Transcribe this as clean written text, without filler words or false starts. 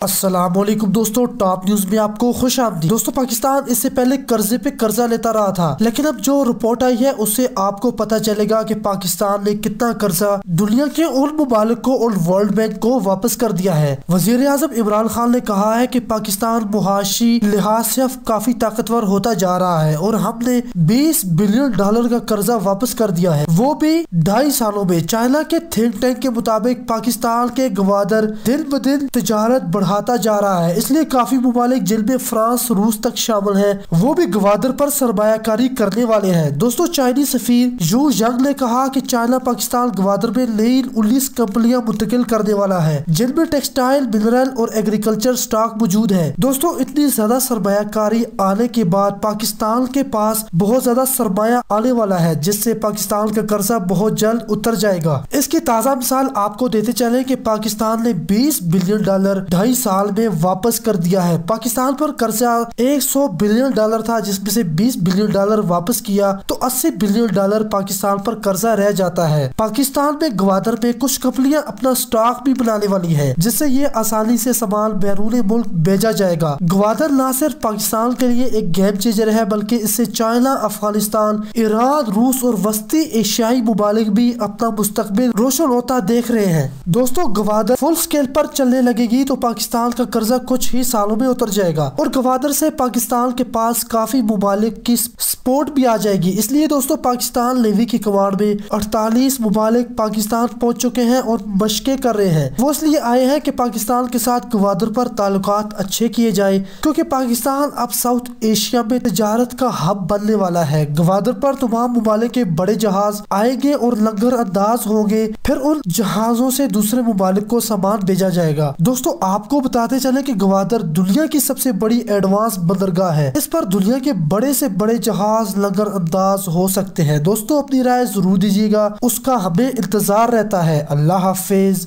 السلام علیکم دوستو، ٹاپ نیوز میں آپ کو خوش آمدید۔ دوستو، پاکستان اس سے پہلے قرضے پہ قرضہ لیتا رہا تھا، لیکن اب جو رپورٹ آئی ہے اس سے آپ کو پتا چلے گا کہ پاکستان نے کتنا قرضہ دنیا کے ان ممالک کو اور ورلڈ بینک کو واپس کر دیا ہے۔ وزیر اعظم عمران خان نے کہا ہے کہ پاکستان معاشی لحاظ سے اب کافی طاقتور ہوتا جا رہا ہے اور ہم نے $20 بلین کا قرضہ واپس کر دیا ہے، وہ بھی 2.5 سالوں میں۔ چائنا کے تھنک ٹینک کے مطابق پاکستان کے گوادر دن بدن تجارت بڑھاتا جا رہا ہے، اس لیے کافی ممالک جن میں فرانس، روس تک شامل ہیں، وہ بھی گوادر پر سرمایہ کاری کرنے والے ہیں۔ دوستو، چائنی سفیر یو ینگ نے کہا کہ چائنا پاکستان گوادر میں نئی 19 کمپنیاں منتقل کرنے والا ہے، جن میں ٹیکسٹائل، منرل اور ایگریکلچر سٹاک موجود ہے۔ دوستو، اتنی زیادہ سرمایہ کاری آنے کے بعد پاکستان کے پاس بہت زیادہ سرمایہ آنے والا ہے، جس سے پاکستان کا قرضہ بہت جلد اتر جائے گا۔ اس کی تازہ مثال آپ کو دیتے چلیں کہ پاکستان نے $20 بلین 2.5 سال میں واپس کر دیا ہے۔ پاکستان پر قرضہ $100 بلین تھا، جس میں سے $20 بلین واپس کیا تو $80 بلین پاکستان پر قرضہ رہ جاتا ہے۔ پاکستان میں گوادر میں کچھ کمپنیاں اپنا سٹاک بھی بنانے والی ہے، جس سے یہ آسانی سے سامان بیرون ملک بھیجا جائے گا۔ گوادر نہ صرف پاکستان کے لیے ایک گیم چینجر ہے، بلکہ اس سے چائنا، افغانستان، ایران، روس اور وسطی ایشیائی ممالک بھی اپنا مستقبل روشن ہوتا دیکھ رہے ہیں۔ دوستو، گوادر فل سکیل پر چلنے لگے گی تو پاکستان کا قرضہ کچھ ہی سالوں میں اتر جائے گا اور گوادر سے پاکستان کے پاس کافی ممالک کی سپورٹ بھی آ جائے گی۔ اس لیے دوستو، پاکستان نیوی کی کمانڈ میں 48 ممالک پاکستان پہنچ چکے ہیں اور مشقیں کر رہے ہیں۔ وہ اس لیے آئے ہیں کہ پاکستان کے ساتھ گوادر پر تعلقات اچھے کیے جائیں، کیونکہ پاکستان اب ساؤتھ ایشیا میں تجارت کا ہب بننے والا ہے۔ گوادر پر تمام ممالک کے بڑے جہاز آئیں گے اور لنگر انداز ہوں گے، پھر ان جہازوں سے دوسرے ممالک کو سامان بھیجا جائے گا۔ دوستو، آپ کو بتاتے چلیں کہ گوادر دنیا کی سب سے بڑی ایڈوانس بندرگاہ ہے، اس پر دنیا کے بڑے سے بڑے جہاز لنگر انداز ہو سکتے ہیں۔ دوستو، اپنی رائے ضرور دیجیے گا، اس کا ہمیں انتظار رہتا ہے۔ اللہ حافظ۔